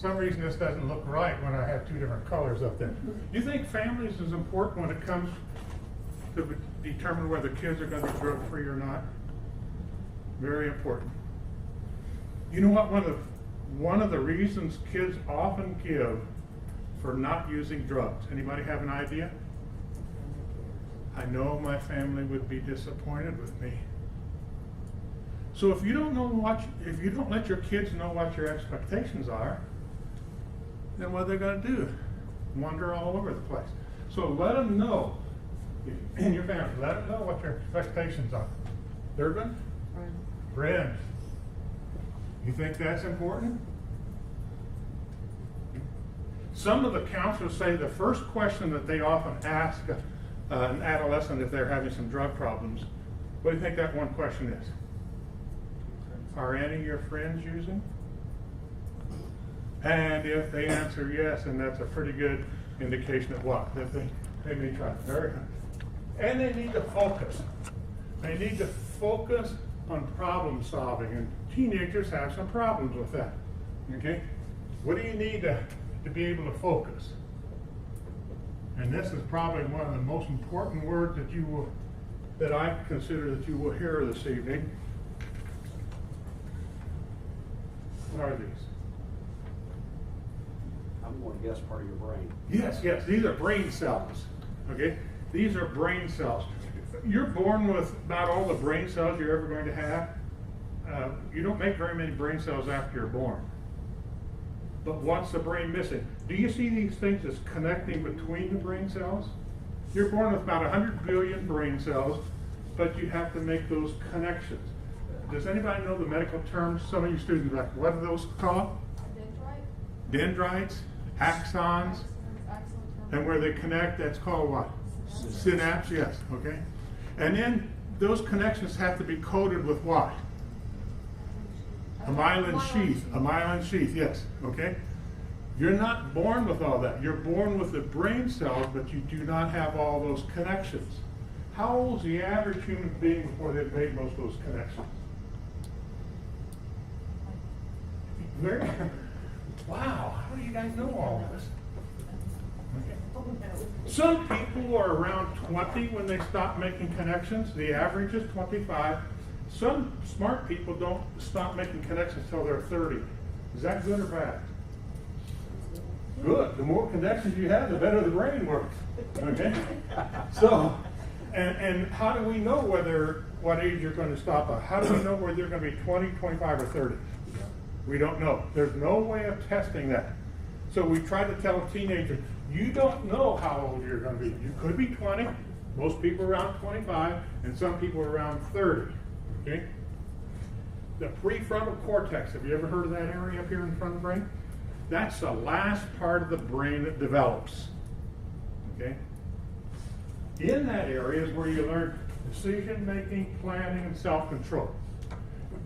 some reason this doesn't look right when I have two different colors up there. Do you think families is important when it comes to determine whether kids are going to be drug free or not? Very important. You know what? One of the reasons kids often give for not using drugs. Anybody have an idea? I know my family would be disappointed with me. So if you don't let your kids know what your expectations are, then what are they going to do? Wander all over the place. So let them know, in your family, let them know what your expectations are. Durbin? Friends. You think that's important? Some of the counselors say the first question that they often ask an adolescent if they're having some drug problems, what do you think that one question is? Are any of your friends using? And if they answer yes, and that's a pretty good indication of what? That they may try. Very good. And they need to focus. They need to focus on problem solving, and teenagers have some problems with that. Okay? What do you need to be able to focus? And this is probably one of the most important words that I consider that you will hear this evening. What are these? I'm going to guess part of your brain. Yes, these are brain cells. Okay? These are brain cells. You're born with about all the brain cells you're ever going to have. You don't make very many brain cells after you're born. But what's the brain missing? Do you see these things as connecting between the brain cells? You're born with about 100 billion brain cells, but you have to make those connections. Does anybody know the medical terms? Some of you students are like, what are those called? Dendrites, axons, and where they connect, that's called what? Synapse, yes, okay. And then those connections have to be coated with what? A myelin sheath, yes, okay. You're not born with all that. You're born with the brain cells, but you do not have all those connections. How old is the average human being before they've made most of those connections? Very, wow, how do you guys know all this? Okay. Some people are around 20 when they stop making connections. The average is 25. Some smart people don't stop making connections until they're 30. Is that good or bad? Good. The more connections you have, the better the brain works. Okay? So, and how do we know what age you're going to stop at? How do we know whether you're going to be 20, 25, or 30? We don't know. There's no way of testing that. So we try to tell teenagers, you don't know how old you're going to be. You could be 20. Most people are around 25, and some people are around 30. Okay? The prefrontal cortex, have you ever heard of that area up here in front of the brain? That's the last part of the brain that develops. Okay? In that area is where you learn decision making, planning, and self-control.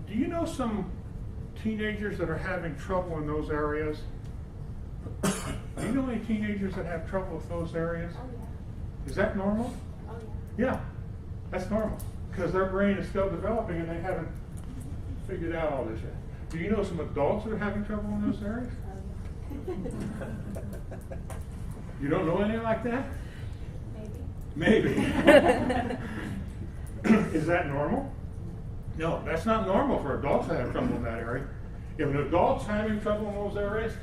Do you know some teenagers that are having trouble in those areas? Do you know any teenagers that have trouble with those areas? Oh, yeah. Is that normal? Oh, yeah. Yeah, that's normal. Because their brain is still developing and they haven't figured out all this yet. Do you know some adults that are having trouble in those areas? You don't know any like that? Maybe. Is that normal? No, that's not normal for adults to have trouble in that area. If an adult's having trouble in those areas,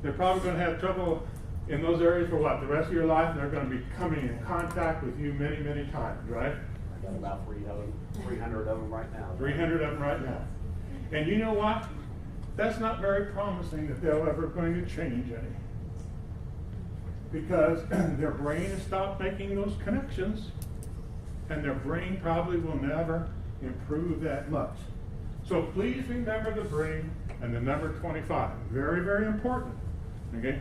they're probably going to have trouble in those areas for what? The rest of your life, and they're going to be coming in contact with you many, many times, right? I got about 300 of them right now. 300 of them right now. And you know what? That's not very promising that they're ever going to change any. Because their brain has stopped making those connections, and their brain probably will never improve that much. So please remember the brain and the number 25. Very, very important. Okay?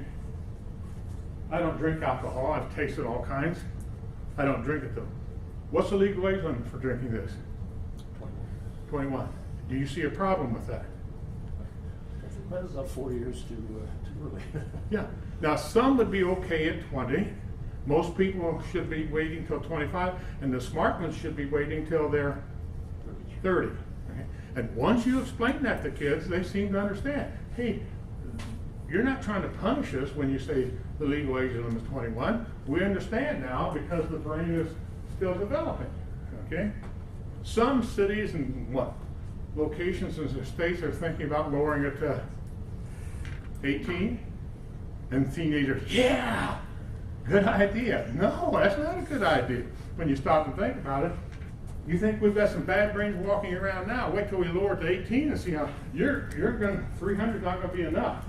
I don't drink alcohol. I've tasted all kinds. I don't drink it though. What's the legal age limit for drinking this? 21. Do you see a problem with that? That is up 4 years too early. Yeah. Now some would be okay at 20. Most people should be waiting till 25, and the smart ones should be waiting till they're 30. Okay? And once you explain that to kids, they seem to understand. Hey, you're not trying to punish us when you say the legal age limit is 21. We understand now because the brain is still developing, okay? Some cities and locations in the states are thinking about lowering it to 18. And teenagers, yeah, good idea. No, that's not a good idea. When you stop and think about it, you think we've got some bad brains walking around now. Wait till we lower it to 18 and see how you're going. 300 is not going to be enough.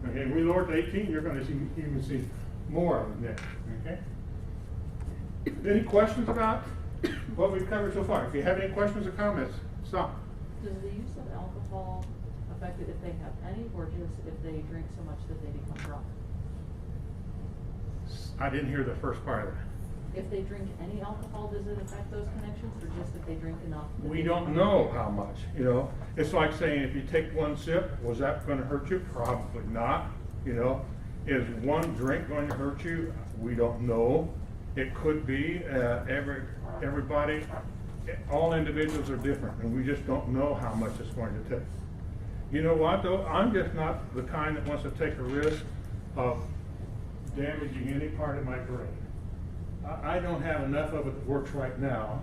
Okay, we lower it to 18, you're going to even see more of them there. Okay. Any questions about what we've covered so far? If you have any questions or comments, stop. Does the use of alcohol affect it if they have any, or just if they drink so much that they become drunk? I didn't hear the first part of that. If they drink any alcohol, does it affect those connections, or just if they drink enough? that We they don't become know drunk? how much, you know. It's like saying if you take one sip, was that going to hurt you? Probably not, you know. Is one drink going to hurt you? We don't know. It could be. Everybody, all individuals are different, and we just don't know how much it's going to take. You know what, though? I'm just not the kind that wants to take a risk of damaging any part of my brain. I don't have enough of it that works right now.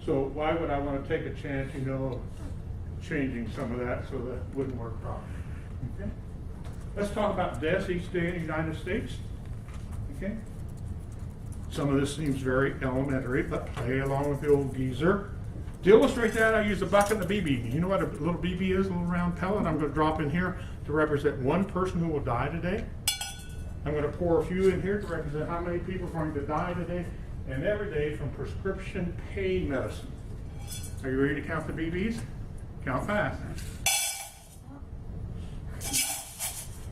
So why would I want to take a chance, you know, changing some of that so that it wouldn't work properly? Okay. Let's talk about deaths each day in the United States. Okay. Some of this seems very elementary, but play along with the old geezer. To illustrate that, I use a bucket and a BB. You know what a little BB is, a little round pellet? I'm going to drop in here to represent one person who will die today. I'm going to pour a few in here to represent how many people are going to die today and every day from prescription pain medicine. Are you ready to count the BBs? Count fast.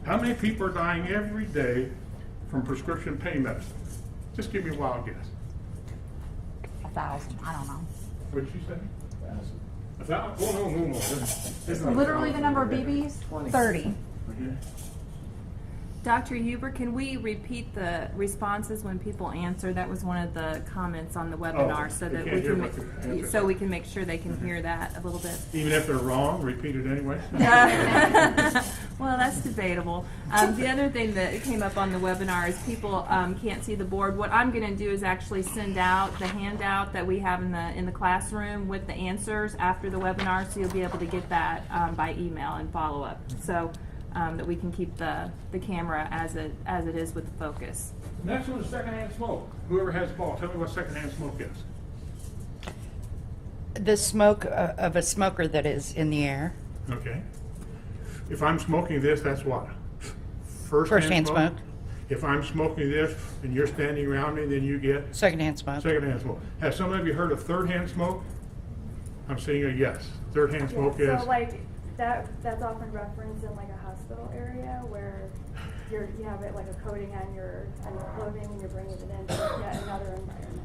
How many people are dying every day from prescription pain medicine? Just give me a wild guess. 1,000, I don't know. What did you say? 1,000? Oh, no. It's not Literally the 1,000. number of Okay. BBs? 30. Okay. Dr. Huber, can we repeat the responses when people answer? That was one of the comments on the webinar, so they that can't we hear can, what the answers so are. we can make sure they can hear that a little bit. Even if they're wrong, repeat it anyway. Well, that's debatable. The other thing that came up on the webinar is people can't see the board. What I'm going to do is actually send out the handout that we have in the classroom with the answers after the webinar, so you'll be able to get that by email and follow up. So. That we can keep the camera as it is with the focus. Next one is secondhand smoke. Whoever has the ball, tell me what secondhand smoke is. The smoke of a smoker that is in the air. Okay. If I'm smoking this, that's what? First-hand smoke. If I'm smoking this and you're standing around me, then you get Secondhand smoke. secondhand smoke. Have some of you heard of third-hand smoke? I'm saying a yes. Third-hand smoke Yeah, is? so like that's often referenced in like a hospital area where you have it like a coating on your clothing and you're bringing it into yet another environment.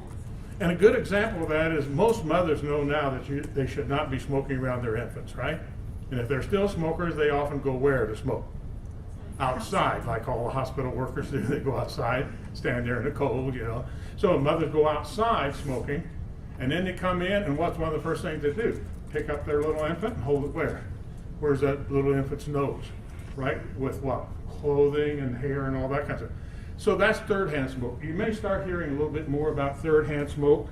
And a good example of that is most mothers know now that they should not be smoking around their infants, right? And if they're still smokers, they often go where to smoke? Outside, like all the hospital workers do. They go outside, stand there in the cold, you know. So mothers go outside smoking, and then they come in, and what's one of the first things they do? Pick up their little infant and hold it where? Where's that little infant's nose? Right? With what? Clothing and hair and all that kind of stuff. So that's third-hand smoke. You may start hearing a little bit more about third-hand smoke.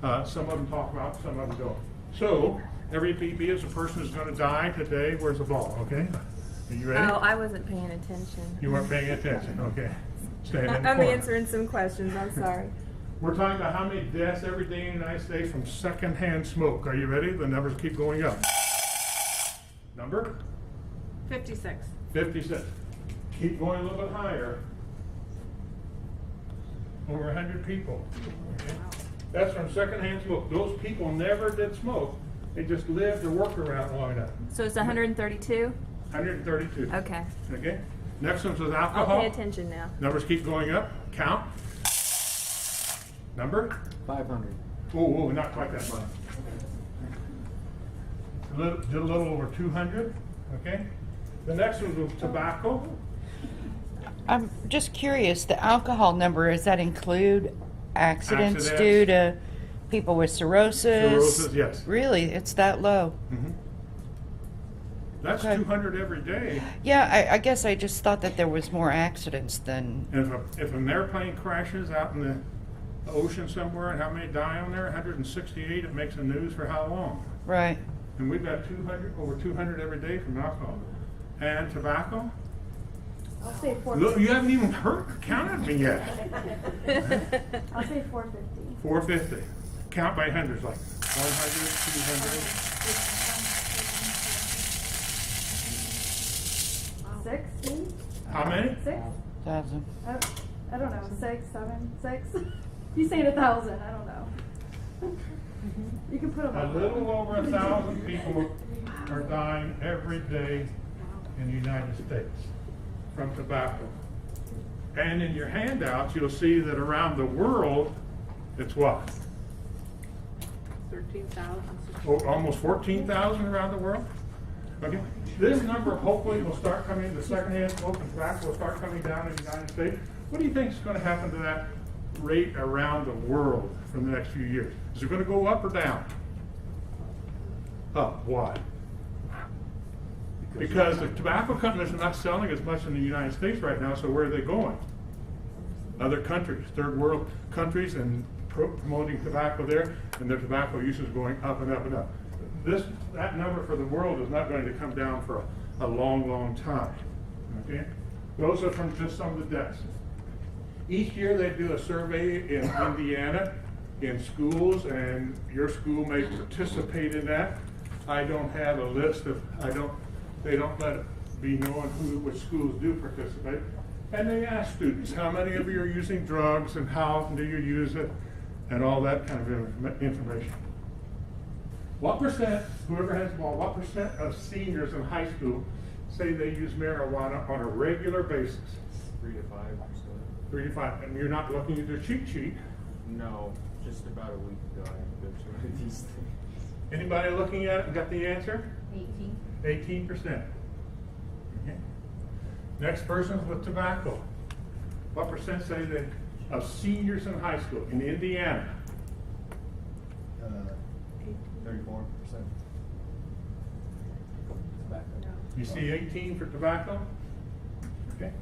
Some of them talk about it, some of them don't. So every BB is a person who's going to die today. Where's the ball? Okay? Are you ready? Oh, I wasn't paying attention. You weren't paying attention. Okay. Stand in the I'm corner. answering some questions. I'm sorry. We're talking about how many deaths every day in the United States from secondhand smoke. Are you ready? The numbers keep going up. Number? 56. 56. Keep going a little bit higher. Over 100 people. Okay. That's from secondhand smoke. Those people never did smoke. They just lived or worked around long enough. So it's 132? 132. Okay. Okay. Next one's with I'll alcohol. pay attention now. Numbers keep going up. Count. Number? 500. Oh, not quite that much. Did a little over 200. Okay. The next one was tobacco. I'm just curious, the alcohol number, does that include accidents Accidents. due to people with cirrhosis? Cirrhosis, yes. Really? It's that low? Mhm. That's Okay. 200 every day. Yeah, I guess I just thought that there was more accidents than, And if an airplane crashes out in the ocean somewhere, and how many die on there? 168, it makes the news for how long? right. And we've got over 200 every day from alcohol. And tobacco? I'll say Look, you 450. haven't even counted me yet. I'll say 450. 450. Count by hundreds, like 100, 200. 6, maybe? How many? 6? Thousand. I don't know, 6, 7, 6? You say 1,000, I don't know. You can put them A up. little over 1,000 people are dying every day in the United States from tobacco. And in your handouts, you'll see that around the world, it's what? 13,000. Almost 14,000 around the world? Okay. This number hopefully will start coming, the secondhand smoke and tobacco will start coming down in the United States. What do you think is going to happen to that rate around the world for the next few years? Is it going to go up or down? Up. Why? Because the tobacco companies are not selling as much in the United States right now, so where are they going? Other countries, third world countries, and promoting tobacco there, and their tobacco use is going up and up and up. That number for the world is not going to come down for a long, long time. Okay? Those are from just some of the deaths. Each year they do a survey in Indiana in schools, and your school may participate in that. I don't have a list of, they don't let it be known which schools do participate. And they ask students, how many of you are using drugs and how do you use it, and all that kind of information. What percent, whoever has the ball, what percent of seniors in high school say they use marijuana on a regular basis? 3 to 5%. 3 to 5, and you're not looking at their cheat sheet. No, just about a week ago I looked at one of these things. Anybody looking at it and got the answer? 18. 18%. Okay. Next person's with tobacco. What percent say that of seniors in high school in Indiana? 34%. You see 18 for tobacco? Okay.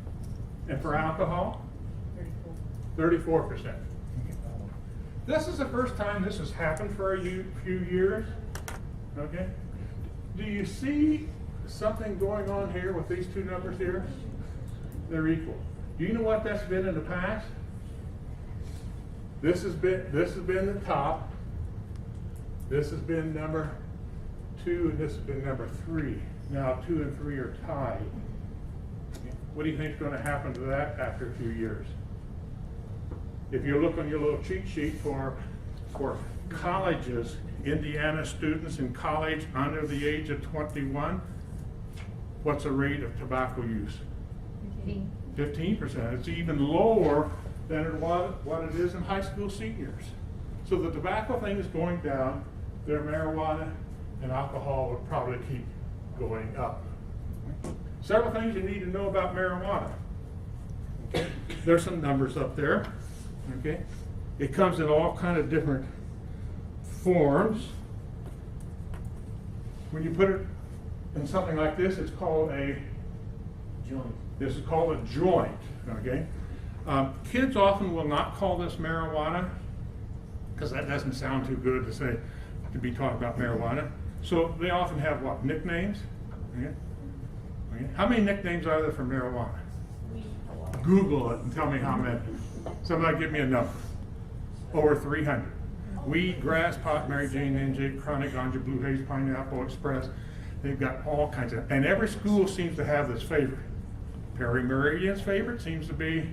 And for alcohol? 34%. This is the first time this has happened for a few years. Okay. Do you see something going on here with these two numbers here? They're equal. Do you know what that's been in the past? This has been the top. This has been number 2, and this has been number 3. Now 2 and 3 are tied. What do you think is going to happen to that after a few years? If you look on your little cheat sheet for colleges, Indiana students in college under the age of 21, what's the rate of tobacco use? 15%. It's even lower than what it is in high school seniors. So the tobacco thing is going down. Their marijuana and alcohol will probably keep going up. Several things you need to know about marijuana. Okay. There's some numbers up there. Okay. It comes in all kind of different forms. When you put it in something like this, it's called a Joint. This is called a joint. Okay. Kids often will not call this marijuana because that doesn't sound too good to be talking about marijuana. So they often have what, nicknames? Okay. Okay. How many nicknames are there for marijuana? Google it and tell me how many. Somebody give me a number. Over 300. Weed, grass, pot, Mary Jane, NJ, chronic, ganja, blue haze, pineapple, express. They've got all kinds of, and every school seems to have this favorite. Perry Meridian's favorite seems to be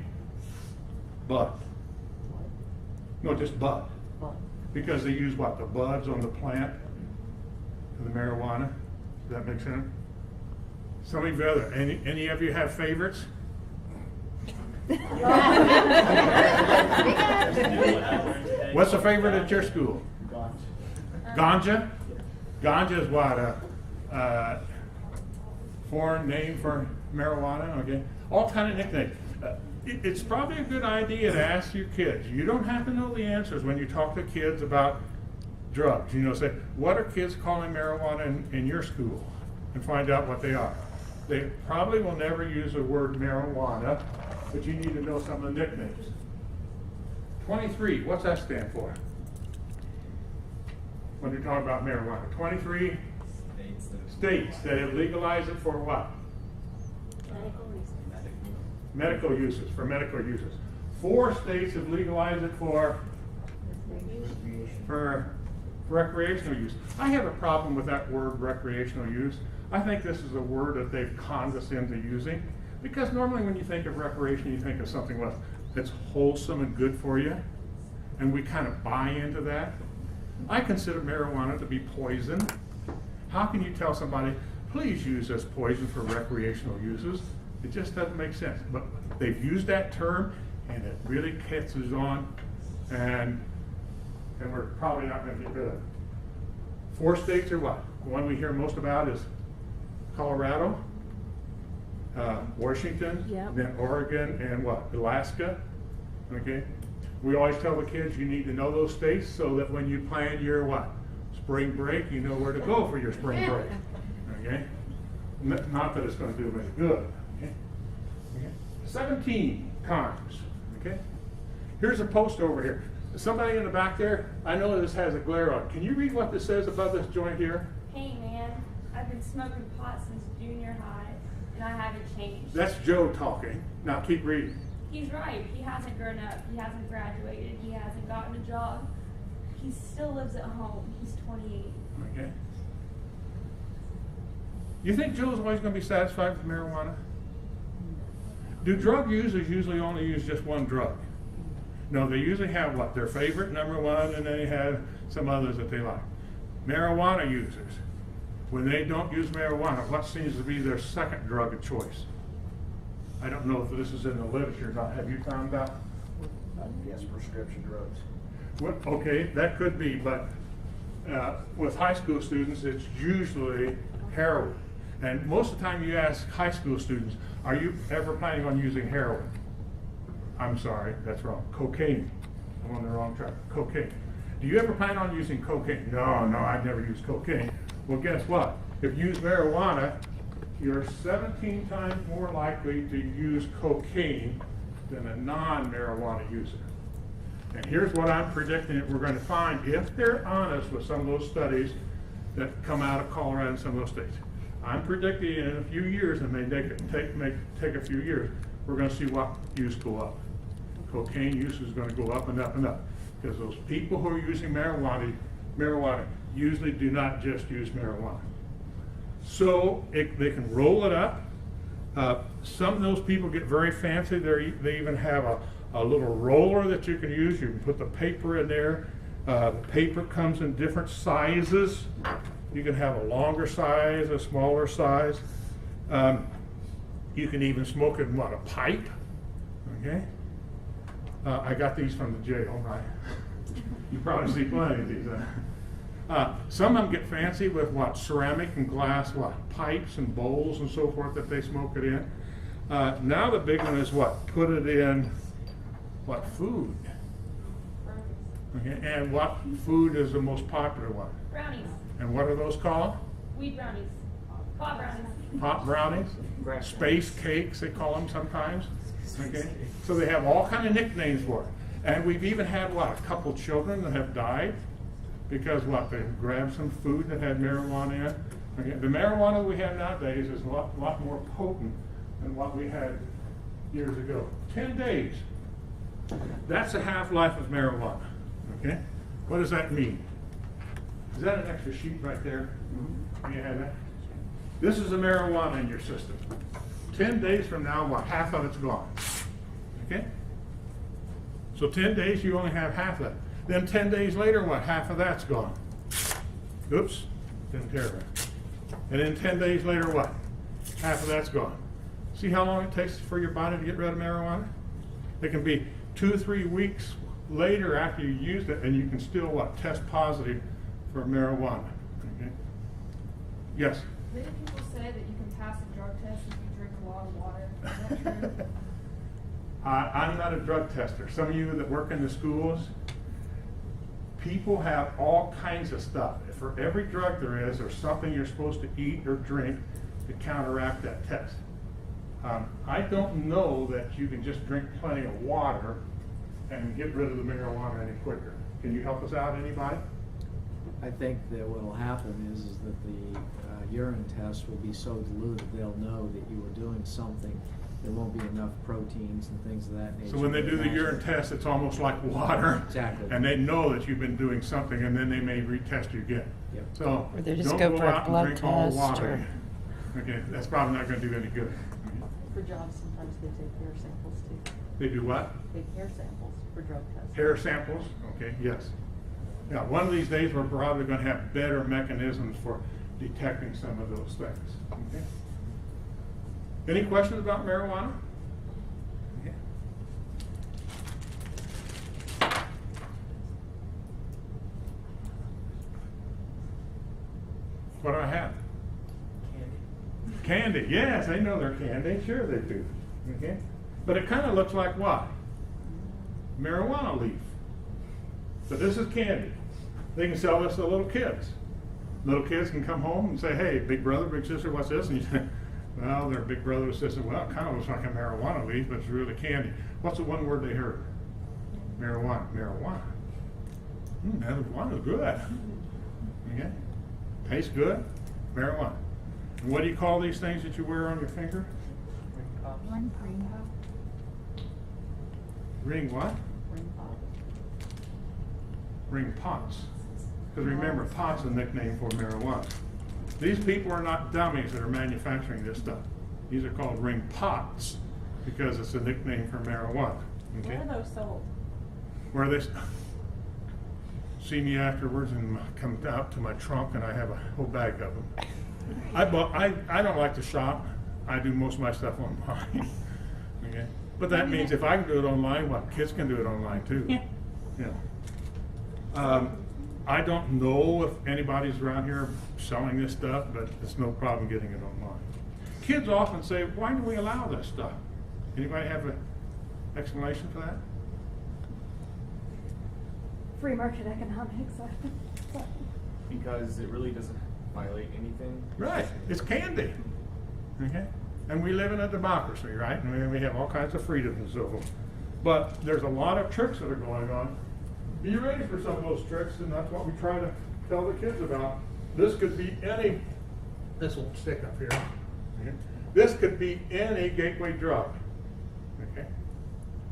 bud. No, just bud. Because they use what, the buds on the plant for the marijuana. Does that make sense? Some of you other, any of you have favorites? What's the favorite at your school? Ganja? Ganja is what, a foreign name for marijuana? Okay, all kind of nicknames. It's probably a good idea to ask your kids. You don't have to know the answers when you talk to kids about drugs. You know, say, what are kids calling marijuana in your school? and find out what they are. They probably will never use the word marijuana, but you need to know some of the nicknames. 23, what's that stand for? When you're talking about marijuana, 23 states that have legalized it for what? Medical uses, for medical uses. 4 states have legalized it for recreational use. I have a problem with that word recreational use. I think this is a word that they've conned us into using, because normally when you think of recreation, you think of something that's wholesome and good for you, and we kind of buy into that. I consider marijuana to be poison. How can you tell somebody, please use this poison for recreational uses? It just doesn't make sense. But they've used that term, and it really catches on, and we're probably not going to get rid of it. 4 states are what? The one we hear most about is Colorado, Washington, Yep. then Oregon, and what? Alaska. Okay. We always tell the kids you need to know those states so that when you plan your what? Spring break, you know where to go for your spring break. Okay. Not that it's going to do any good. Okay. 17 times. Okay. Here's a post over here. Somebody in the back there, I know this has a glare on. Can you read what this says above this joint here? Hey man, I've been smoking pot since junior high, and I haven't changed. That's Joe talking. Now keep reading. He's right. He hasn't grown up. He hasn't graduated. He hasn't gotten a job. He still lives at home. He's 28. Okay. You think Joe's always going to be satisfied with marijuana? Do drug users usually only use just one drug? No, they usually have what? Their favorite, number one, and then they have some others that they like. Marijuana users, when they don't use marijuana, what seems to be their second drug of choice? I don't know if this is in the literature or not. Have you found out? Yes, prescription drugs. What, okay, that could be, but with high school students, it's usually heroin. And most of the time you ask high school students, are you ever planning on using heroin? I'm sorry, that's wrong. Cocaine. I'm on the wrong track. Cocaine. Do you ever plan on using cocaine? No, I've never used cocaine. Well, guess what? If you use marijuana, you're 17 times more likely to use cocaine than a non-marijuana user. And here's what I'm predicting that we're going to find if they're honest with some of those studies that come out of Colorado and some of those states. I'm predicting in a few years, and may take a few years, we're going to see what use go up. Cocaine use is going to go up and up and up, because those people who are using marijuana usually do not just use marijuana. So they can roll it up. Some of those people get very fancy. They even have a little roller that you can use. You can put the paper in there. The paper comes in different sizes. You can have a longer size, a smaller size. You can even smoke it in a pipe. Okay. I got these from the jail, right? You probably see plenty of these. Some of them get fancy with ceramic and glass pipes and bowls and so forth that they smoke it in. Now the big one is put it in food. Okay, and what food is the most popular one? Brownies. And what are those called? Weed brownies. Pot brownies. Hot brownies, space cakes they call them sometimes. Okay, so they have all kind of nicknames for it. And we've even had a couple children that have died because they grabbed some food that had marijuana in it. Okay, the marijuana we have nowadays is a lot more potent than what we had years ago. 10 days. That's the half-life of marijuana. Okay, what does that mean? Is that an extra sheet right there? You have that? This is the marijuana in your system. 10 days from now, half of it's gone. Okay? So 10 days, you only have half of it. Then 10 days later, half of that's gone. Oops, didn't tear that. And then 10 days later, half of that's gone. See how long it takes for your body to get rid of marijuana? It can be 2 or 3 weeks later after you used it, and you can still test positive for marijuana. Okay? Yes? Many people say that you can pass a drug test if you drink a lot of water. Is that true? I'm not a drug tester. Some of you that work in the schools, People have all kinds of stuff. For every drug there is, there's something you're supposed to eat or drink to counteract that test. I don't know that you can just drink plenty of water and get rid of the marijuana any quicker. Can you help us out, anybody? I think that what'll happen is that the urine test will be so diluted, they'll know that you were doing something. There won't be enough proteins and things of that nature. So when they do the urine test, it's almost like water. Exactly. And they know that you've been doing something, and then they may retest you again. Yep. So Or they just don't go go for a out and blood drink all test water. Okay, that's probably not gonna do any good. For jobs, sometimes they take hair samples too. They do what? Take hair samples for drug tests. Hair samples, okay, yes. Now, one of these days, we're probably gonna have better mechanisms for detecting some of those things, okay? Any questions about marijuana? Yeah. What do I have? Candy, yes, they know they're candy, sure they do, okay? But it kinda looks like what? Marijuana leaf. But this is candy. They can sell this to little kids. Little kids can come home and say, hey, big brother, big sister, what's this? And you say, well, their big brother or sister, well, it kind of looks like a marijuana leaf, but it's really candy. What's the one word they heard? Marijuana. Marijuana. Marijuana is good. Okay? Tastes good. Marijuana. And what do you call these things that you wear on your finger? Ring what? Ring pop. Ring pots. Because remember, pot's a nickname for marijuana. These people are not dummies that are manufacturing this stuff. These are called ring pots because it's a nickname for marijuana. Okay? Where are those sold? Where they see me afterwards and come out to my trunk and I have a whole bag of them. I don't like to shop. I do most of my stuff online. Okay? But that means if I can do it online, well, kids can do it online too. Yeah. I don't know if anybody's around here selling this stuff, but it's no problem getting it online. Kids often say, why do we allow this stuff? Anybody have an explanation for that? Free market economics. Because it really doesn't violate anything. Right, it's candy, okay? And we live in a democracy, right? And we have all kinds of freedoms and so forth. But there's a lot of tricks that are going on. Be ready for some of those tricks, and that's what we try to tell the kids about. This could be any, this will stick up here. Okay? This could be any gateway drug, okay?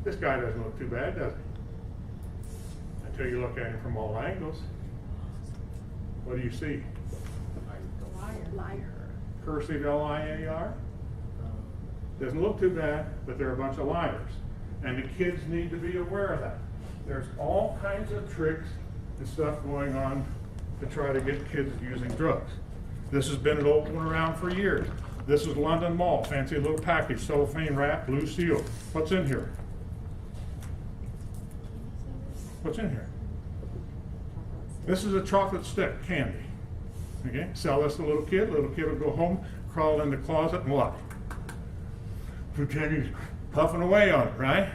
This guy doesn't look too bad, does he? Until you look at him from all angles. What do you see? Liar. Cursive L-I-A-R? Doesn't look too bad, but they're a bunch of liars. And the kids need to be aware of that. There's all kinds of tricks and stuff going on to try to get kids using drugs. This has been an old one around for years. This is London Malt, fancy little package, cellophane wrap, blue seal. What's in here? What's in here? This is a chocolate stick candy. Okay, sell this to a little kid will go home, crawl in the closet and what? Pretend he's puffing away on it, right?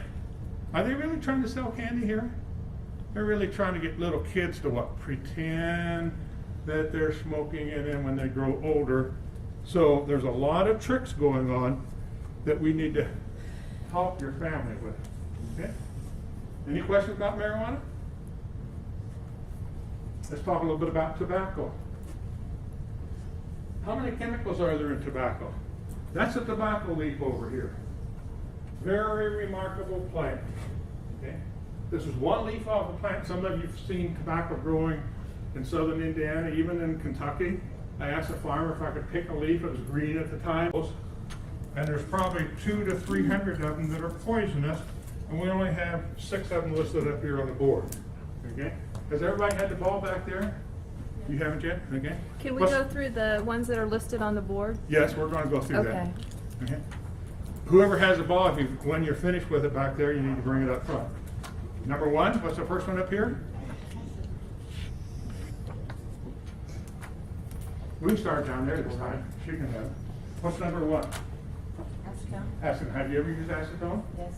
Are they really trying to sell candy here? They're really trying to get little kids to what? Pretend that they're smoking, and then when they grow older. So there's a lot of tricks going on that we need to help your family with. Okay? Any questions about marijuana? Let's talk a little bit about tobacco. How many chemicals are there in tobacco? That's a tobacco leaf over here. Very remarkable plant. Okay? This is one leaf off a plant. Some of you have seen tobacco growing in southern Indiana, even in Kentucky. I asked a farmer if I could pick a leaf. It was green at the time. And there's probably 200 to 300 of them that are poisonous, and we only have 6 of them listed up here on the board. Okay? Has everybody had the ball back there? You haven't yet? Okay. Can we go through the ones that are listed on the board? Yes, we're going to go through that. Okay. Okay. Whoever has the ball, when you're finished with it back there, you need to bring it up front. Number 1, what's the first one up here? We can start down there this time. She can have it. What's number 1? Acetone? Acetone. Have you ever used acetone? Yes.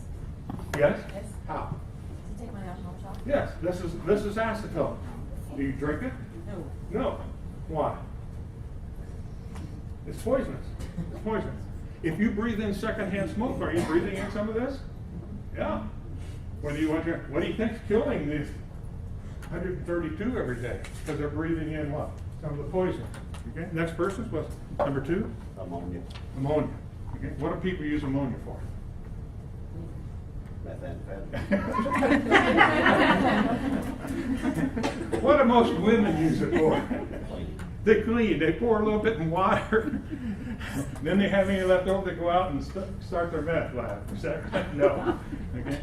Yes? Yes. How? To take my alcohol shot? Yes, this is acetone. Do you drink it? No. No. Why? It's poisonous. It's poisonous. If you breathe in secondhand smoke, are you breathing in some of this? Yeah. What do you think's killing these 132 every day? Because they're breathing in what? Some of the poison. Okay. Next person's what's number 2? Ammonia, Ammonia. Okay. What do people use ammonia for? methamphetamine. What do most women use it for? They clean. They pour a little bit in water. Then they have any left over, they go out and start their meth lab. Is that right? No. Okay.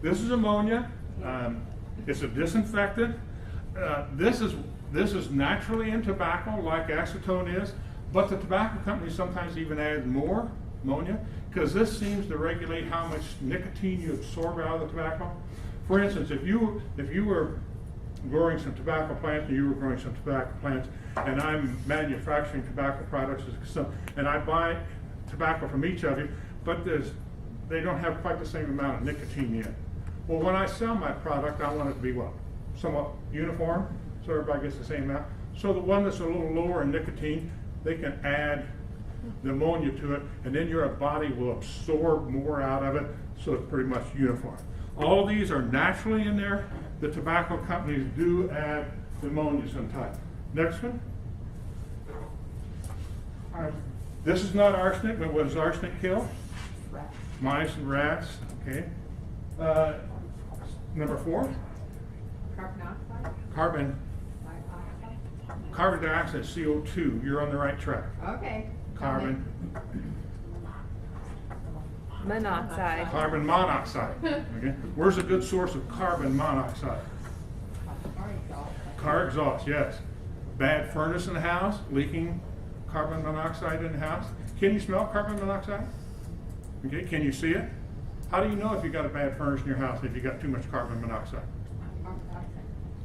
This is ammonia. It's a disinfectant. This is naturally in tobacco, like acetone is, but the tobacco companies sometimes even add more ammonia because this seems to regulate how much nicotine you absorb out of the tobacco. For instance, if you were growing some tobacco plants and you were growing some tobacco plants and I'm manufacturing tobacco products and I buy tobacco from each of you, but they don't have quite the same amount of nicotine in it. Well, when I sell my product, I want it to be what? Somewhat uniform, so everybody gets the same amount. So the one that's a little lower in nicotine, they can add the ammonia to it, and then your body will absorb more out of it, so it's pretty much uniform. All of these are naturally in there. The tobacco companies do add the ammonia sometimes. Next one. This is not arsenic, but what does arsenic kill? Rats. Mice and rats. Okay. Number 4. Carbon dioxide? Carbon dioxide, CO2. You're on the right track. Okay. Carbon Monoxide. Carbon monoxide. Okay. Where's a good source of carbon monoxide? Car exhaust, yes. Bad furnace in the house, leaking carbon monoxide in the house. Can you smell carbon monoxide? Okay, can you see it? How do you know if you got a bad furnace in your house if you got too much carbon monoxide?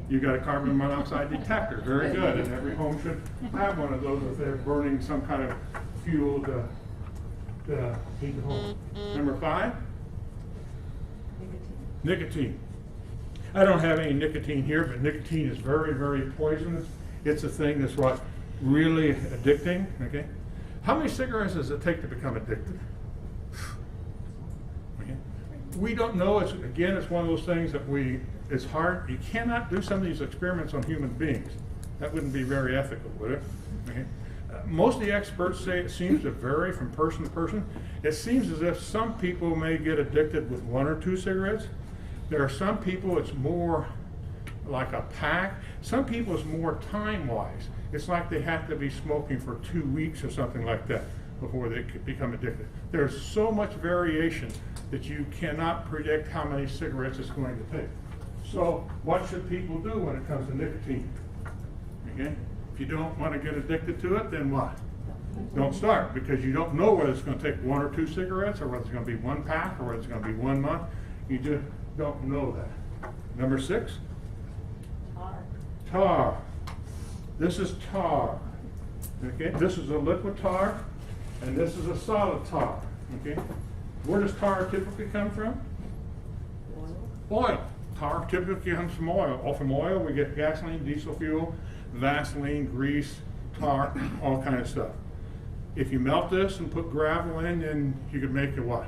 You got a carbon monoxide detector. Very good. And every home should have one of those if they're burning some kind of fuel to heat the home. Number 5? Nicotine. I don't have any nicotine here, but nicotine is very, very poisonous. It's a thing that's what really addicting. Okay. How many cigarettes does it take to become addicted? Okay. We don't know. It's one of those things that it's hard. You cannot do some of these experiments on human beings. That wouldn't be very ethical, would it? Okay. Most of the experts say it seems to vary from person to person. It seems as if some people may get addicted with 1 or 2 cigarettes. There are some people it's more like a pack. Some people it's more time-wise. It's like they have to be smoking for 2 weeks or something like that before they could become addicted. There's so much variation that you cannot predict how many cigarettes it's going to take. So what should people do when it comes to nicotine? Okay? If you don't want to get addicted to it, then what? Don't start, because you don't know whether it's going to take 1 or 2 cigarettes or whether it's going to be 1 pack or whether it's going to be 1 month. You just don't know that. Number 6? Tar. This is tar. Okay, this is a liquid tar, and this is a solid tar. Okay, where does tar typically come from? Oil. Tar typically comes from oil. From oil, we get gasoline, diesel fuel, Vaseline, grease, tar, all kind of stuff. If you melt this and put gravel in, then you could make a what?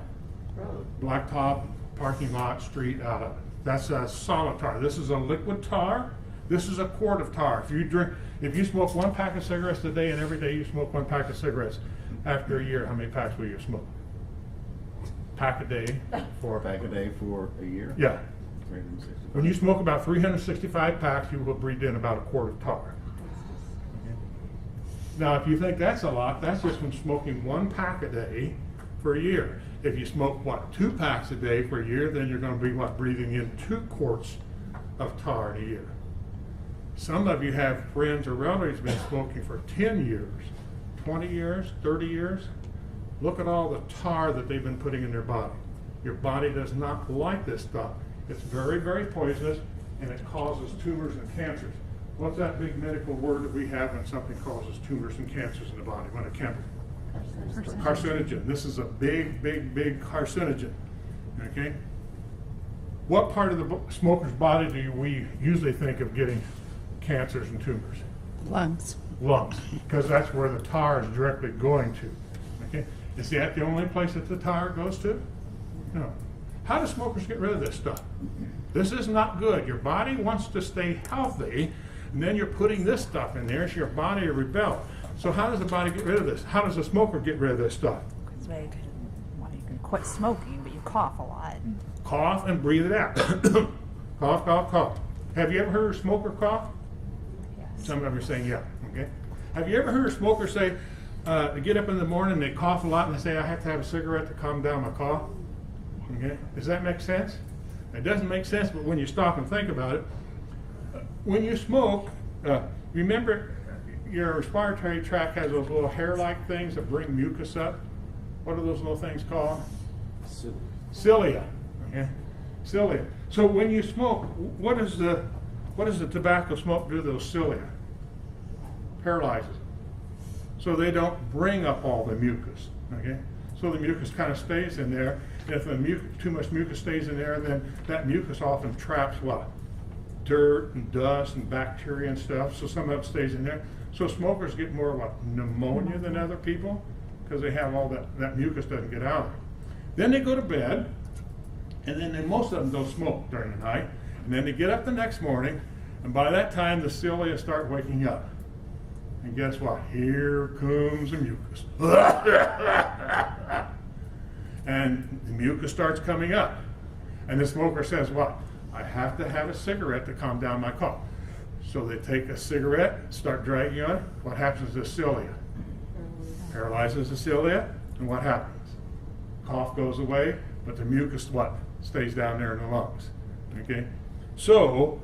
Road. Blacktop, parking lot, street out of it. That's a solid tar. This is a liquid tar. This is a quart of tar. If you smoke 1 pack of cigarettes a day and every day you smoke 1 pack of cigarettes, after a year, how many packs will you smoke? Pack a day for Pack a day for a year? Yeah. 365. When you smoke about 365 packs, you will breathe in about a quart of tar. Okay. Now, if you think that's a lot, that's just from smoking 1 pack a day for a year. If you smoke, 2 packs a day for a year, then you're going to be, breathing in 2 quarts of tar in a year. Some of you have friends or relatives been smoking for 10 years, 20 years, 30 years. Look at all the tar that they've been putting in their body. Your body does not like this stuff. It's very, very poisonous, and it causes tumors and cancers. What's that big medical word that we have when something causes tumors and cancers in the body? When it can Carcinogen. This is a big, big, big carcinogen. Okay? what part of the smoker's body do we usually think of getting cancers and tumors? Lungs. Lungs, because that's where the tar is directly going to. Okay, is that the only place that the tar goes to? No. How do smokers get rid of this stuff? This is not good. Your body wants to stay healthy, and then you're putting this stuff in there, so your body will rebel. So how does the body get rid of this? How does a smoker get rid of this stuff? Well, you can quit smoking, but you cough a lot. Cough and breathe it out. Cough, cough, cough. Have you ever heard a smoker cough? Yes. Some of them are saying yeah. Okay. Have you ever heard a smoker say, they get up in the morning, they cough a lot, and they say, I have to have a cigarette to calm down my cough? Okay. Does that make sense? It doesn't make sense, but when you stop and think about it, when you smoke, remember your respiratory tract has those little hair-like things that bring mucus up. What are those little things called? Cilia. Okay. Cilia. So when you smoke, what does the tobacco smoke do to those cilia? Paralyzes them. So they don't bring up all the mucus. Okay. So the mucus kind of stays in there. And if too much mucus stays in there, then that mucus often traps what? Dirt and dust and bacteria and stuff. So some of it stays in there. So smokers get more what? Pneumonia than other people because they have all that mucus doesn't get out. Then they go to bed, and then most of them don't smoke during the night. And then they get up the next morning, and by that time the cilia start waking up. And guess what? Here comes the mucus. And the mucus starts coming up. And the smoker says, what? I have to have a cigarette to calm down my cough. So they take a cigarette, start dragging on it. What happens to the cilia? Paralyzes the cilia, and what happens? Cough goes away, but the mucus, what? Stays down there in the lungs. Okay? So,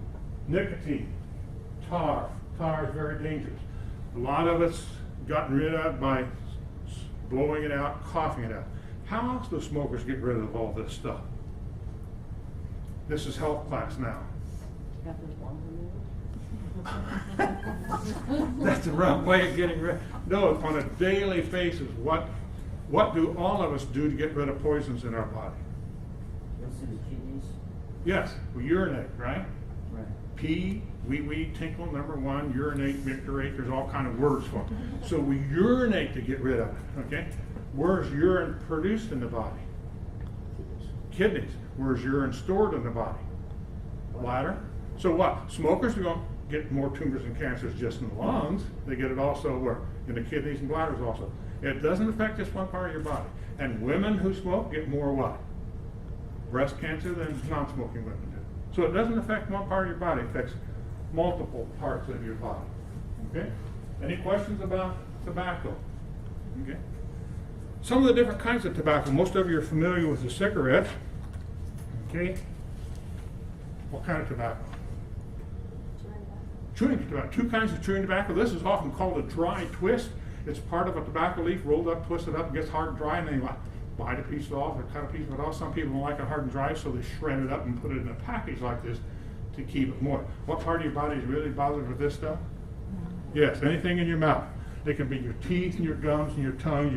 nicotine, tar. Tar is very dangerous. A lot of it's gotten rid of by blowing it out, coughing it out. How else do smokers get rid of all this stuff? This is health class now. That's the wrong way of getting rid. No, on a daily basis, what do all of us do to get rid of poisons in our body? What's in the kidneys? Yes, we urinate, right? Right. Pee, wee, tinkle, number one, urinate, micturate, there's all kind of words for it. So we urinate to get rid of it, okay? Where's urine produced in the body? Kidneys. Where's urine stored in the body? Bladder. So what? Smokers are going to get more tumors and cancers just in the lungs. They get it also where? In the kidneys and bladders also. It doesn't affect just one part of your body. And women who smoke get more what? Breast cancer than non-smoking women do. So it doesn't affect one part of your body. It affects multiple parts of your body. Okay? Any questions about tobacco? Okay? Some of the different kinds of tobacco. Most of you are familiar with the cigarette. Okay? What kind of tobacco? Chewing tobacco. Two kinds of chewing tobacco. This is often called a dry twist. It's part of a tobacco leaf rolled up, twisted up, and gets hard and dry, and then you bite a piece off or cut a piece of it off. Some people don't like it hard and dry, so they shred it up and put it in a package like this to keep it moist. What part of your body is really bothered with this stuff? Yes, anything in your mouth. It can be your teeth and your gums and your tongue.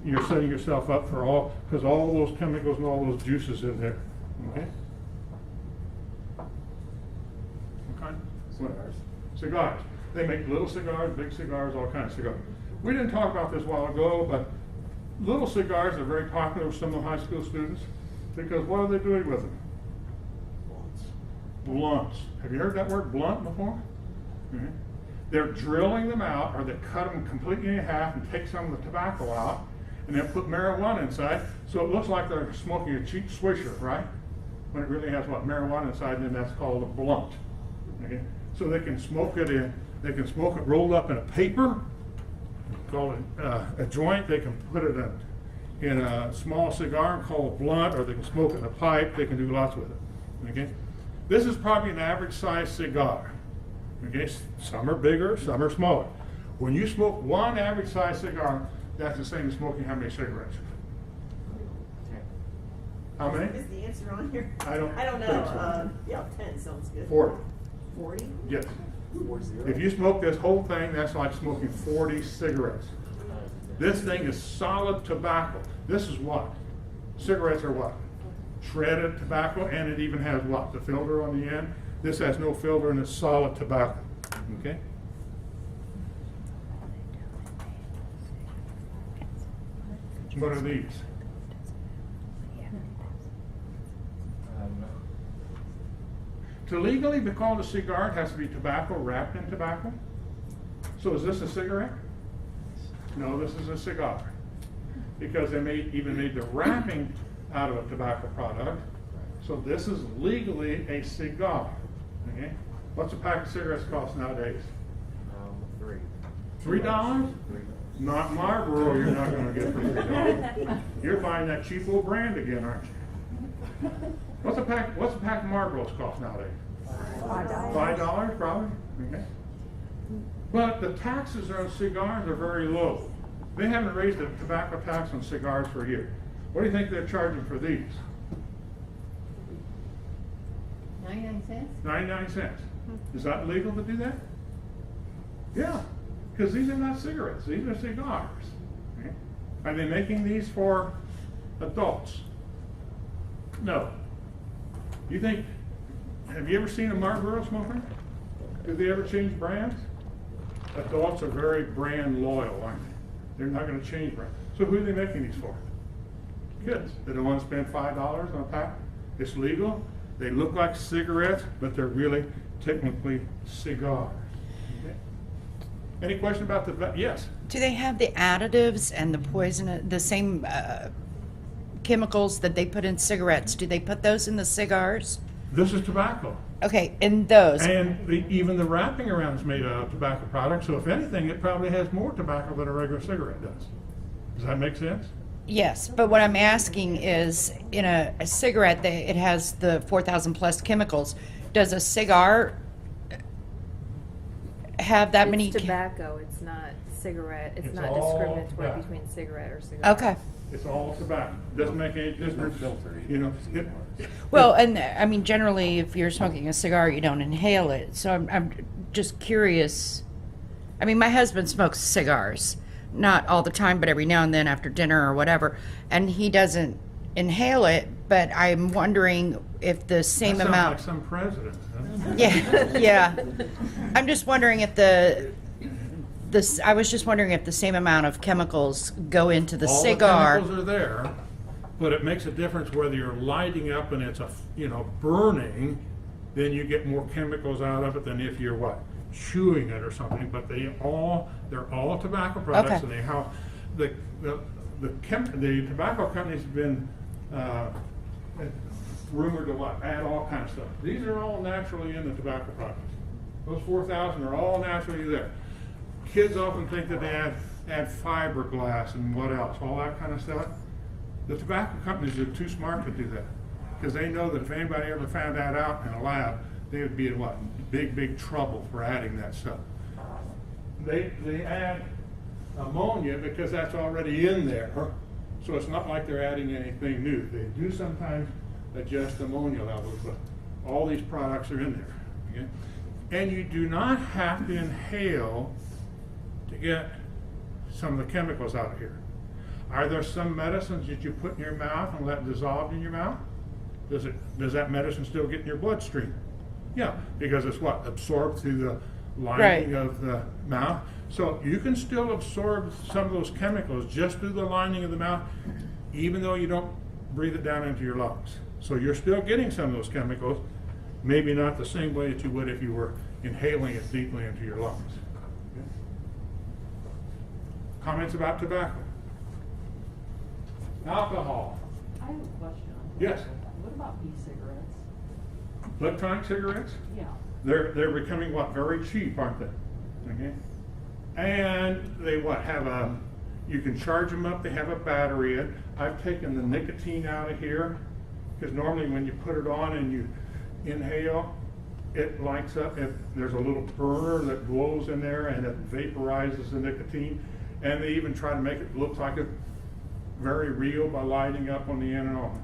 You're setting yourself up for all, because all those chemicals and all those juices in there. Okay? Okay? Cigars. Cigars. They make little cigars, big cigars, all kinds of cigars. We didn't talk about this a while ago, but little cigars are very popular with some of the high school students because what are they doing with them? Blunts. Have you heard that word blunt before? Mm-hmm. They're drilling them out, or they cut them completely in half and take some of the tobacco out and then put marijuana inside, so it looks like they're smoking a cheap swisher, right? When it really has what? Marijuana inside, and then that's called a blunt. Okay? So they can smoke it rolled up in a paper, call it a joint. They can put it in a small cigar and call it blunt, or they can smoke it in a pipe. They can do lots with it. Okay? This is probably an average size cigar. Okay? Some are bigger, some are smaller. When you smoke one average size cigar, that's the same as smoking how many cigarettes? How many? Is the answer on here? I don't know. think so. Yeah, 10 sounds good. 40. 40? Yes. If you smoke this whole thing, that's like smoking 40 cigarettes. This thing is solid tobacco. This is what? Cigarettes are what? shredded tobacco, and it even has what? The filter on the end. This has no filter and it's solid tobacco. Okay? What are these? To legally be called a cigar, it has to be tobacco wrapped in tobacco. So is this a cigarette? No, this is a cigar. Because they even made the wrapping out of a tobacco product. So this is legally a cigar. Okay? What's a pack of cigarettes cost nowadays? $3. $3? Not Marlboro, you're not gonna get for $3. You're buying that cheap old brand again, aren't you? What's a pack of Marlboros cost nowadays? $5 probably? Okay. But the taxes on cigars are very low. They haven't raised the tobacco tax on cigars for a year. What do you think they're charging for these? 99 cents? 99 cents. Is that legal to do that? Yeah, because these are not cigarettes, these are cigars. Okay? Are they making these for adults? No. You think, have you ever seen a Marlboro smoker? Do they ever change brands? Adults are very brand loyal, aren't they? They're not going to change brands. So who are they making these for? Kids. They don't want to spend $5 on a pack. It's legal. They look like cigarettes, but they're really technically cigars. Okay. Any question about the, yes? Do they have the additives and the poison, the same chemicals that they put in cigarettes? Do they put those in the cigars? This is tobacco. Okay, in those. And even the wrapping around is made out of tobacco products, so if anything, it probably has more tobacco than a regular cigarette does. Does that make sense? Yes, but what I'm asking is, in a cigarette, it has the 4,000 plus chemicals. Does a cigar have that many? It's tobacco, it's not cigarette, it's It's not all discriminatory tobacco. between cigarette or cigar. Okay. It's all tobacco. Doesn't make any difference. You know. Well, and I mean, generally, if you're smoking a cigar, you don't inhale it. So I'm just curious. I mean, my husband smokes cigars, not all the time, but every now and then after dinner or whatever, and he doesn't inhale it. But I'm wondering if the same That sounds amount. like some president. Huh? Yeah, yeah. I'm just wondering if I was just wondering if the same amount of chemicals go into the All cigar. the chemicals are there, but it makes a difference whether you're lighting up and it's burning, then you get more chemicals out of it than if you're what? Chewing it or something. But they're all tobacco products, Okay. and the tobacco companies have been rumored to add all kinds of stuff. These are all naturally in the tobacco products. Those 4,000 are all naturally there. Kids often think that they add fiberglass and what else, all that kind of stuff. The tobacco companies are too smart to do that, because they know that if anybody ever found that out in a lab, they would be in big trouble for adding that stuff. They add ammonia because that's already in there, so it's not like they're adding anything new. They do sometimes adjust ammonia levels, but all these products are in there. Okay? And you do not have to inhale to get some of the chemicals out of here. Are there some medicines that you put in your mouth and let dissolve in your mouth? Does that medicine still get in your bloodstream? Yeah, because it's what? Absorbed through the lining of the mouth. So you can still absorb some of those chemicals just through the lining of the mouth, even though you don't breathe it down into your lungs. So you're still getting some of those chemicals, maybe not the same way that you would if you were inhaling it deeply into your lungs. Okay. Comments about tobacco? Alcohol. I have a question on that. Yes. What about e-cigarettes? Electronic cigarettes? Yeah. They're becoming very cheap, aren't they? Okay. And they have you can charge them up, they have a battery in. I've taken the nicotine out of here, because normally when you put it on and you inhale, it lights up. There's a little burner that blows in there and it vaporizes the nicotine. And they even try to make it look like it's very real by lighting up on the end and on.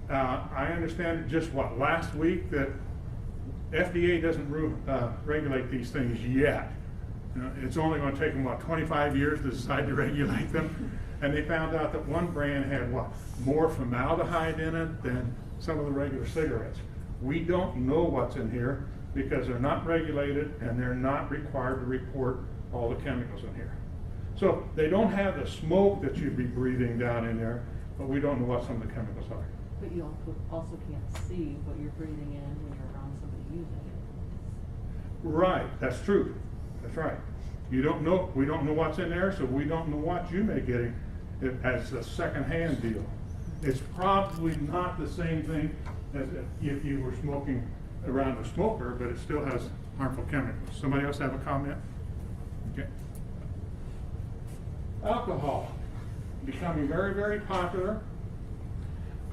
I understand just last week that FDA doesn't regulate these things yet. It's only going to take them 25 years to decide to regulate them. And they found out that one brand had what? More formaldehyde in it than some of the regular cigarettes. We don't know what's in here because they're not regulated and they're not required to report all the chemicals in here. So they don't have the smoke that you'd be breathing down in there, but we don't know what some of the chemicals are. But you also can't see what you're breathing in when you're around somebody using it. Right, that's true. That's right. You don't know, we don't know what's in there, so we don't know what you may get as a second-hand deal. It's probably not the same thing as if you were smoking around a smoker, but it still has harmful chemicals. Somebody else have a comment? Okay. Alcohol, becoming very, very popular.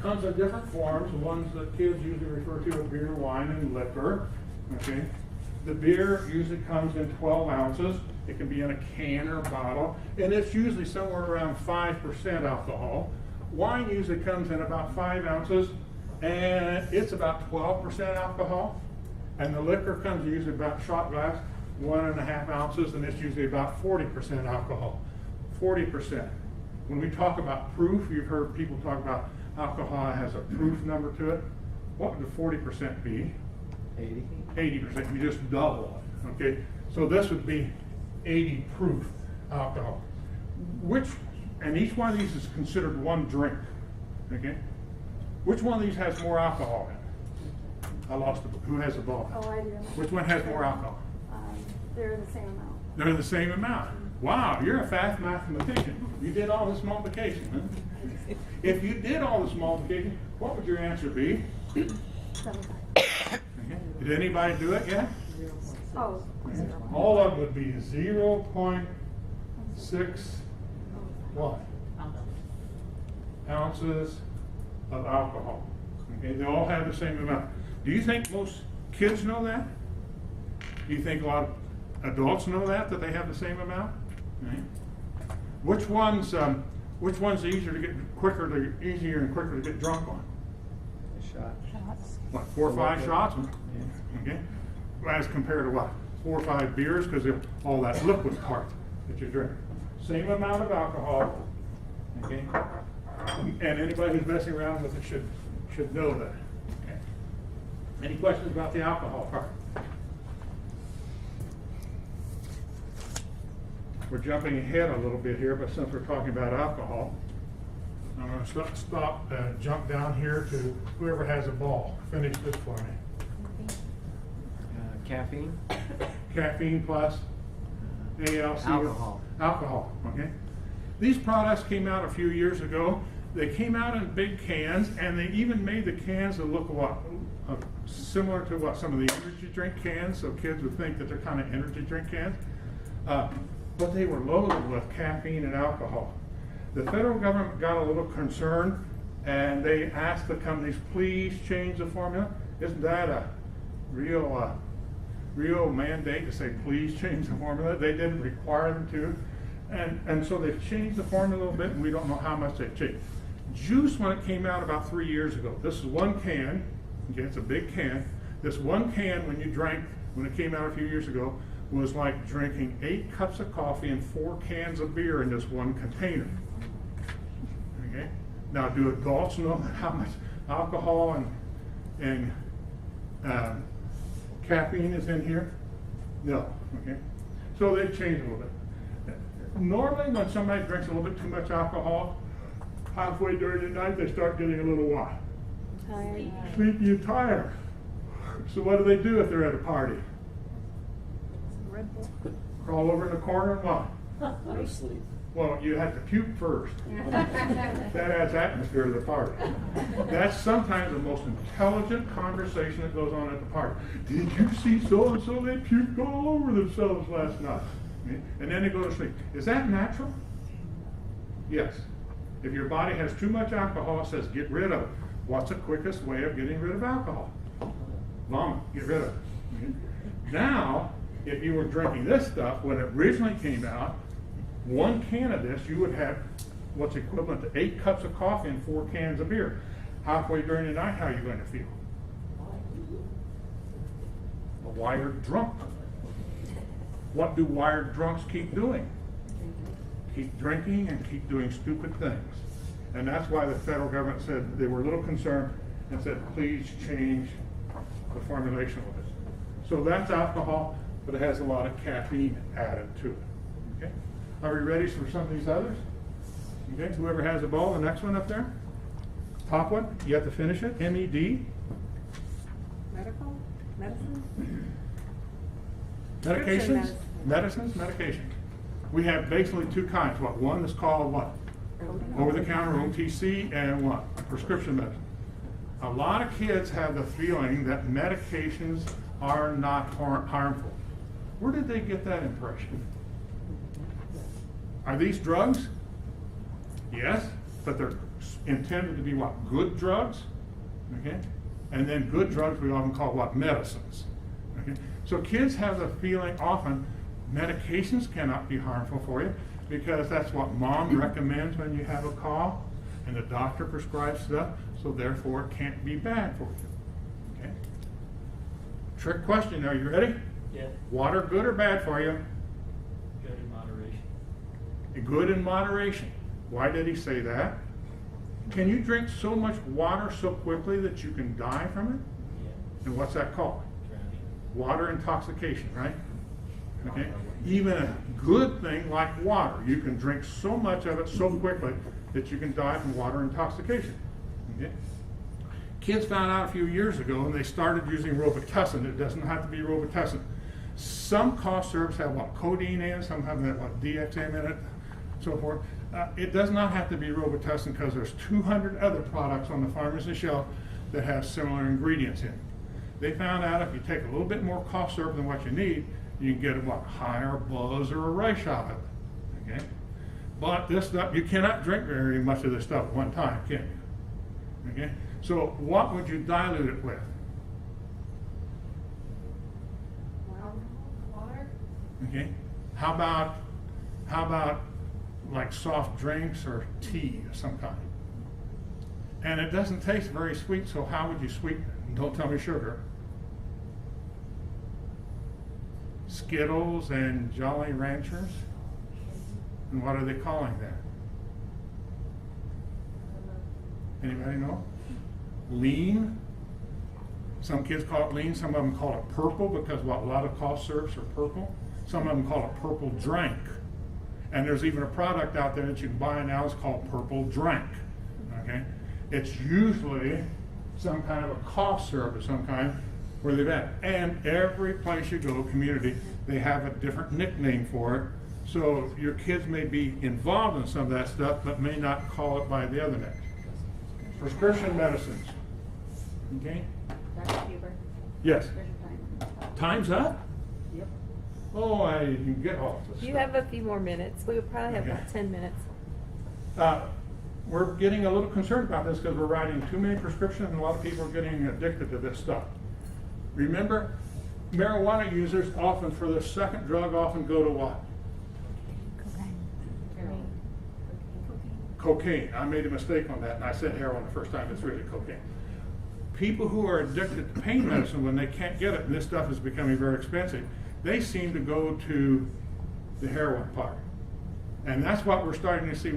Comes in different forms. The ones that kids usually refer to as beer, wine, and liquor. Okay. The beer usually comes in 12 ounces. It can be in a can or a bottle, and it's usually somewhere around 5% alcohol. Wine usually comes in about 5 ounces, and it's about 12% alcohol. And the liquor comes usually about shot glass, 1.5 ounces, and it's usually about 40% alcohol. 40%. When we talk about proof, you've heard people talk about alcohol has a proof number to it. What would the 40% be? 80. 80%. You just double it. Okay. So this would be 80 proof alcohol. And each one of these is considered one drink. Okay. Which one of these has more alcohol in it? I lost it. Who has the ball? Oh, I do. Which one has more alcohol? They're the same amount. They're the same amount. Wow, you're a fast mathematician. You did all this multiplication, huh? If you did all this multiplication, what would your answer be? 75. Okay. Did anybody do it yet? Oh. All of them would be 0.6 what? Ounces of alcohol. Okay, they all have the same amount. Do you think most kids know that? Do you think a lot of adults know that they have the same amount? Right. Which one's easier to get easier and quicker to get drunk on? A shot. Shots. What, 4 or 5 shots? Okay. As compared to what? 4 or 5 beers, because of all that liquid part that you drink. Same amount of alcohol. Okay. And anybody who's messing around with it should know that. Okay. Any questions about the alcohol part? We're jumping ahead a little bit here, but since we're talking about alcohol, I'm going to jump down here to whoever has a ball. Finish this for me. Caffeine. Caffeine plus ALC. Alcohol. Alcohol, okay. These products came out a few years ago. They came out in big cans, and they even made the cans that look similar to what some of the energy drink cans, so kids would think that they're kind of energy drink cans. But they were loaded with caffeine and alcohol. The federal government got a little concerned, and they asked the companies, please change the formula. Isn't that a real mandate to say, please change the formula? They didn't require them to. And so they've changed the formula a little bit, and we don't know how much they've changed. Juice, when it came out about 3 years ago, this is one can, okay, it's a big can. This one can, when you drank, when it came out a few years ago, was like drinking 8 cups of coffee and 4 cans of beer in this one container. Okay? Now, do adults know how much alcohol and caffeine is in here? No. Okay? So they've changed a little bit. Normally, when somebody drinks a little bit too much alcohol, halfway during the night, they start getting a little what? Tired. Sleepy and tired. So what do they do if they're at a party? Red Bull. Crawl over in the corner and what? Go to sleep. Well, you have to puke first. That adds atmosphere to the party. That's sometimes the most intelligent conversation that goes on at the party. Did you see so-and-so? They puked all over themselves last night. And then they go to sleep. Is that natural? Yes. If your body has too much alcohol, it says get rid of it. What's the quickest way of getting rid of alcohol? Vomit. Get rid of it. Now, if you were drinking this stuff when it originally came out, 1 can of this, you would have what's equivalent to 8 cups of coffee and 4 cans of beer. Halfway during the night, how are you going to feel? A wired drunk. What do wired drunks keep doing? keep drinking and keep doing stupid things. And that's why the federal government said they were a little concerned and said, please change the formulation of it. So that's alcohol, but it has a lot of caffeine added to it. Okay? Are we ready for some of these others? Okay, whoever has a ball, the next one up there. Top one, you have to finish it. MED. Medical? Medicine? Medications? Medicines, medications. We have basically two kinds. What? One is called what? Over-the-counter, OTC, and what? Prescription medicine. A lot of kids have the feeling that medications are not harmful. Where did they get that impression? Are these drugs? Yes, but they're intended to be what? Good drugs? Okay? And then good drugs we often call what? Medicines. Okay? So kids have the feeling often medications cannot be harmful for you because that's what mom recommends when you have a cough and the doctor prescribes stuff, so therefore it can't be bad for you. Okay? Trick question, are you ready? Yeah. Water good or bad for you? Good in moderation. Good in moderation. Why did he say that? Can you drink so much water so quickly that you can die from it? Yeah. And what's that called? Drowning. Water intoxication, right? Okay? Even a good thing like water, you can drink so much of it so quickly that you can die from water intoxication. Okay? Kids found out a few years ago and they started using Robitussin. It doesn't have to be Robitussin. Some cough syrups have what? Codeine in, some have that what? DXM in it, so forth. It does not have to be Robitussin because there's 200 other products on the pharmacy shelf that have similar ingredients in. They found out if you take a little bit more cough syrup than what you need, you can get a what? Higher buzz or a rush out of it. Okay? But this stuff, you cannot drink very much of this stuff at one time, can you? Okay? So what would you dilute it with? Water? Okay? How about like soft drinks or tea of some kind? And it doesn't taste very sweet, so how would you sweeten it? Don't tell me sugar. Skittles and Jolly Ranchers? And what are they calling that? Anybody know? Lean. Some kids call it lean, some of them call it purple because what, a lot of cough syrups are purple. Some of them call it purple drink. And there's even a product out there that you can buy now, it's called Purple Drink. Okay? It's usually some kind of a cough syrup of some kind where they've had. And every place you go, community, they have a different nickname for it. So your kids may be involved in some of that stuff, but may not call it by the other name. Prescription medicines. Okay? Dr. Huber, Yes. there's your time. Time's up? Yep. Oh, I can get off this You stuff. have a few more minutes. We would probably have Okay. about 10 minutes. We're getting a little concerned about this because we're writing too many prescriptions and a lot of people are getting addicted to this stuff. Remember, marijuana users often, for their second drug, often go to what? Heroin. Cocaine. I made a mistake on that and I said heroin the first time, it's really cocaine. People who are addicted to pain medicine, when they can't get it, and this stuff is becoming very expensive, they seem to go to the heroin part. And that's what we're starting to see.